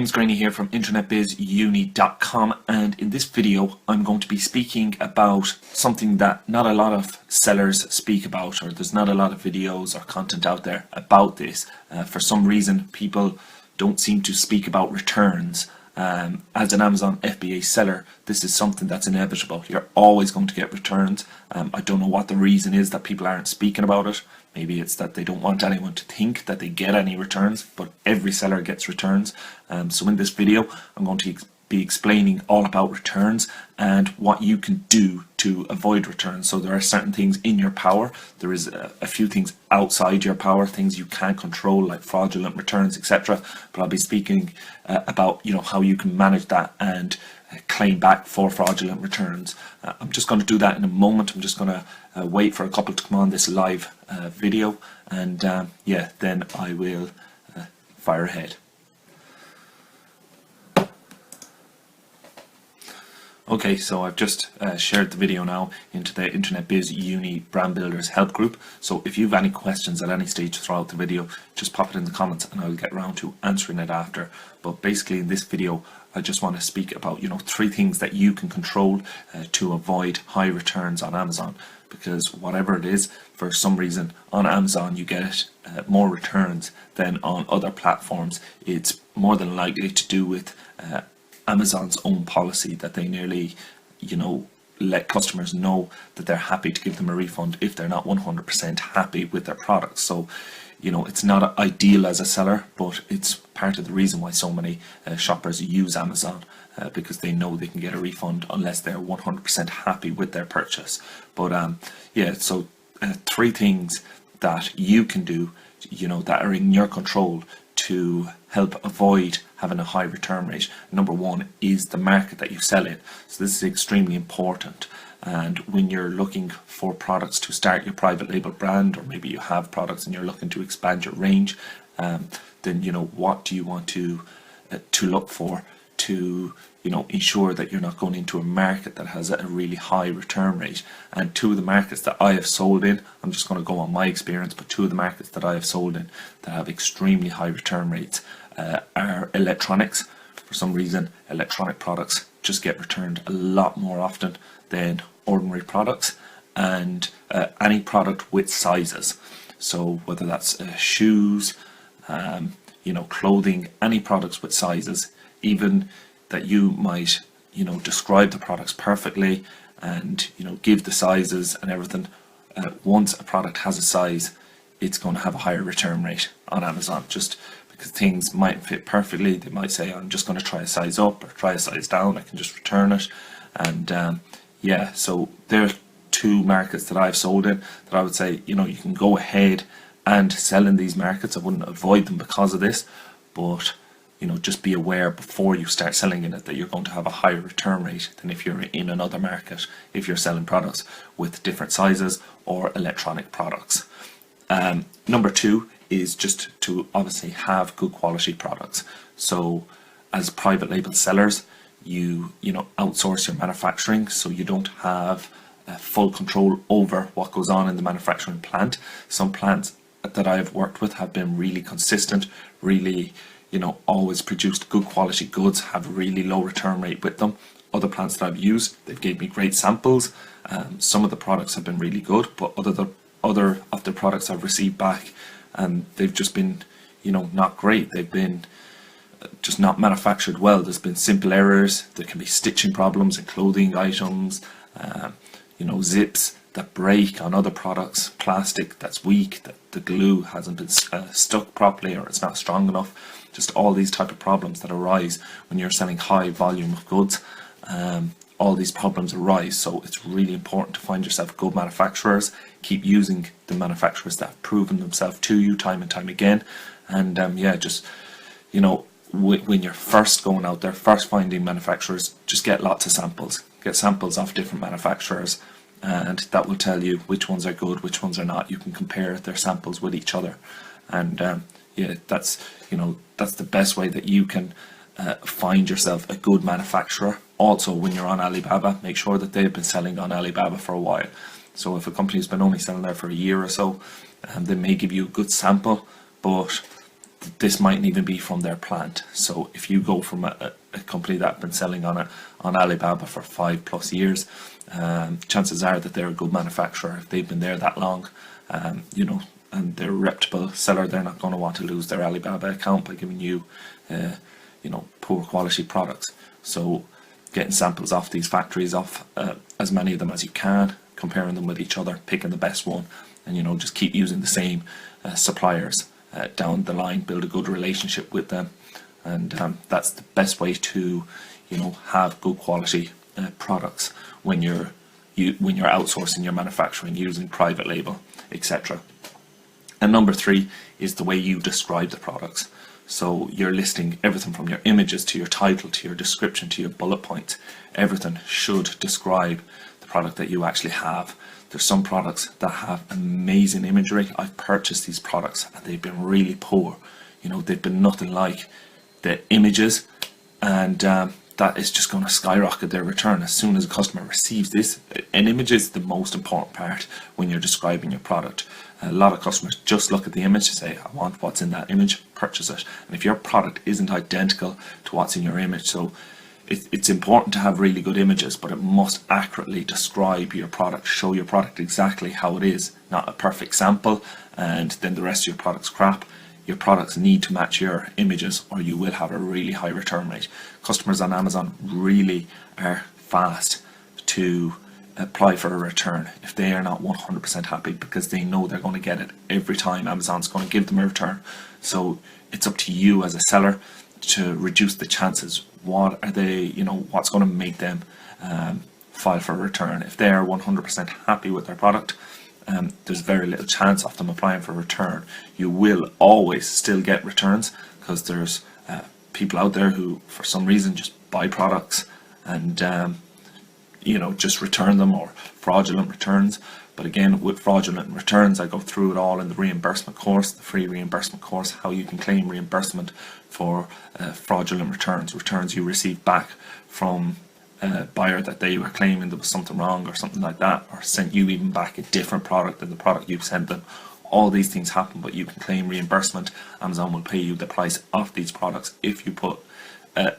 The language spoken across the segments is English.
James Graney here from internetbizuni.com, and in this video I'm going to be speaking about something that not a lot of sellers speak about, or there's not a lot of videos or content out there about this. For some reason people don't seem to speak about returns. As an Amazon FBA seller, this is something that's inevitable. You're always going to get returns. I don't know what the reason is that people aren't speaking about it. Maybe it's that they don't want anyone to think that they get any returns, but every seller gets returns. So in this video, I'm going to be explaining all about returns and what you can do to avoid returns. So there are certain things in your power. There is a few things outside your power, things you can't control, like fraudulent returns, etc. But I'll be speaking about how you can manage that and claim back for fraudulent returns. I'm just going to do that in a moment. I'm just going to wait for a couple to come on this live video, and then I will fire ahead. Okay, so I've just shared the video now into the Internet Biz Uni Brand Builders Help Group. So if you have any questions at any stage throughout the video, just pop it in the comments and I'll get around to answering it after. But basically in this video, I just want to speak about 3 things that you can control to avoid high returns on Amazon. Because whatever it is, for some reason on Amazon you get more returns than on other platforms. It's more than likely to do with Amazon's own policy that they nearly, let customers know that they're happy to give them a refund if they're not 100% happy with their products. So, it's not ideal as a seller, but it's part of the reason why so many shoppers use Amazon, because they know they can get a refund unless they're 100% happy with their purchase. But so 3 things that you can do, that are in your control to help avoid having a high return rate. Number 1 is the market that you sell in. So this is extremely important. And when you're looking for products to start your private label brand, or maybe you have products and you're looking to expand your range, then what do you want to look for to ensure that you're not going into a market that has a really high return rate. And 2 of the markets that I have sold in, I'm just going to go on my experience, but 2 of the markets that I have sold in that have extremely high return rates are electronics. For some reason, electronic products just get returned a lot more often than ordinary products, and any product with sizes. So whether that's shoes, clothing, any products with sizes, even that you might describe the products perfectly and give the sizes and everything, once a product has a size, it's going to have a higher return rate on Amazon, just because things might fit perfectly. They might say, I'm just going to try a size up or try a size down, I can just return it. And so there are 2 markets that I've sold in that I would say you can go ahead and sell in these markets. I wouldn't avoid them because of this, but just be aware before you start selling in it that you're going to have a higher return rate than if you're in another market, if you're selling products with different sizes or electronic products. Number 2 is just to obviously have good quality products. So as private label sellers, you outsource your manufacturing, so you don't have full control over what goes on in the manufacturing plant. Some plants that I've worked with have been really consistent, really always produced good quality goods, have really low return rate with them. Other plants that I've used, they've gave me great samples. Some of the products have been really good, but other of the products I've received back, they've just been not great. They've been just not manufactured well. There's been simple errors. There can be stitching problems in clothing items, zips that break on other products, plastic that's weak, that the glue hasn't been stuck properly, or it's not strong enough. Just all these type of problems that arise when you're selling high volume of goods. All these problems arise, so it's really important to find yourself good manufacturers. Keep using the manufacturers that have proven themselves to you time and time again. And when you're first going out there, first finding manufacturers, just get lots of samples. Get samples off different manufacturers, and that will tell you which ones are good, which ones are not. You can compare their samples with each other, and that's the best way that you can find yourself a good manufacturer. Also, when you're on Alibaba, make sure that they've been selling on Alibaba for a while. So if a company's been only selling there for a year or so, they may give you a good sample, but this mightn't even be from their plant. So if you go from a company that have been selling on Alibaba for 5+ years, chances are that they're a good manufacturer. If they've been there that long, you know, and they're a reputable seller, they're not going to want to lose their Alibaba account by giving you, you know, poor quality products. So getting samples off these factories, off as many of them as you can, comparing them with each other, picking the best one, and, you know, just keep using the same suppliers down the line, build a good relationship with them, and that's the best way to, you know, have good quality products when you're outsourcing your manufacturing using private label, etc. And number 3 is the way you describe the products. So you're listing everything from your images to your title to your description to your bullet points. Everything should describe the product that you actually have. There's some products that have amazing imagery. I've purchased these products and they've been really poor. You know, they've been nothing like the images, and that is just going to skyrocket their return as soon as a customer receives this. An image is the most important part when you're describing your product. A lot of customers just look at the image and say, I want what's in that image, purchase it. And if your product isn't identical to what's in your image, so it's important to have really good images, but it must accurately describe your product, show your product exactly how it is, not a perfect sample and then the rest of your product's crap. Your products need to match your images or you will have a really high return rate. Customers on Amazon really are fast to apply for a return if they are not 100% happy, because they know they're going to get it every time. Amazon's going to give them a return. So it's up to you as a seller to reduce the chances. What are they, you know, what's going to make them file for a return? If they are 100% happy with their product, there's very little chance of them applying for a return. You will always still get returns, because there's people out there who for some reason just buy products and you know, just return them, or fraudulent returns. But again, with fraudulent returns, I go through it all in the reimbursement course, the free reimbursement course, how you can claim reimbursement for fraudulent returns you receive back from a buyer that they were claiming there was something wrong or something like that, or sent you even back a different product than the product you sent them. All these things happen, but you can claim reimbursement. Amazon will pay you the price of these products if you put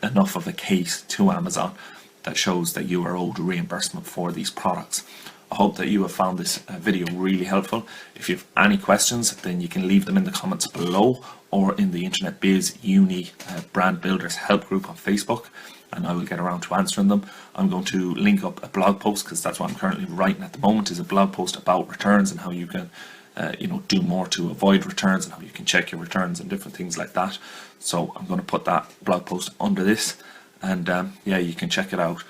enough of a case to Amazon that shows that you are owed reimbursement for these products. I hope that you have found this video really helpful. If you have any questions, then you can leave them in the comments below or in the Internet Biz Uni Brand Builders Help Group on Facebook, and I will get around to answering them. I'm going to link up a blog post, because that's what I'm currently writing at the moment, is a blog post about returns and how you can you know, do more to avoid returns, and how you can check your returns and different things like that. So I'm going to put that blog post under this, and yeah, you can check it out.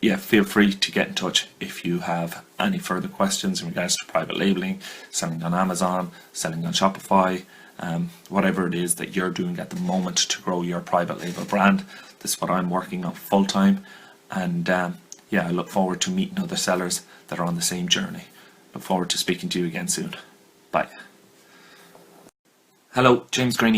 Yeah, feel free to get in touch if you have any further questions in regards to private labeling, selling on Amazon, selling on Shopify, whatever it is that you're doing at the moment to grow your private label brand. This is what I'm working on full time, and yeah, I look forward to meeting other sellers that are on the same journey. Look forward to speaking to you again soon. Bye. Hello, James Green.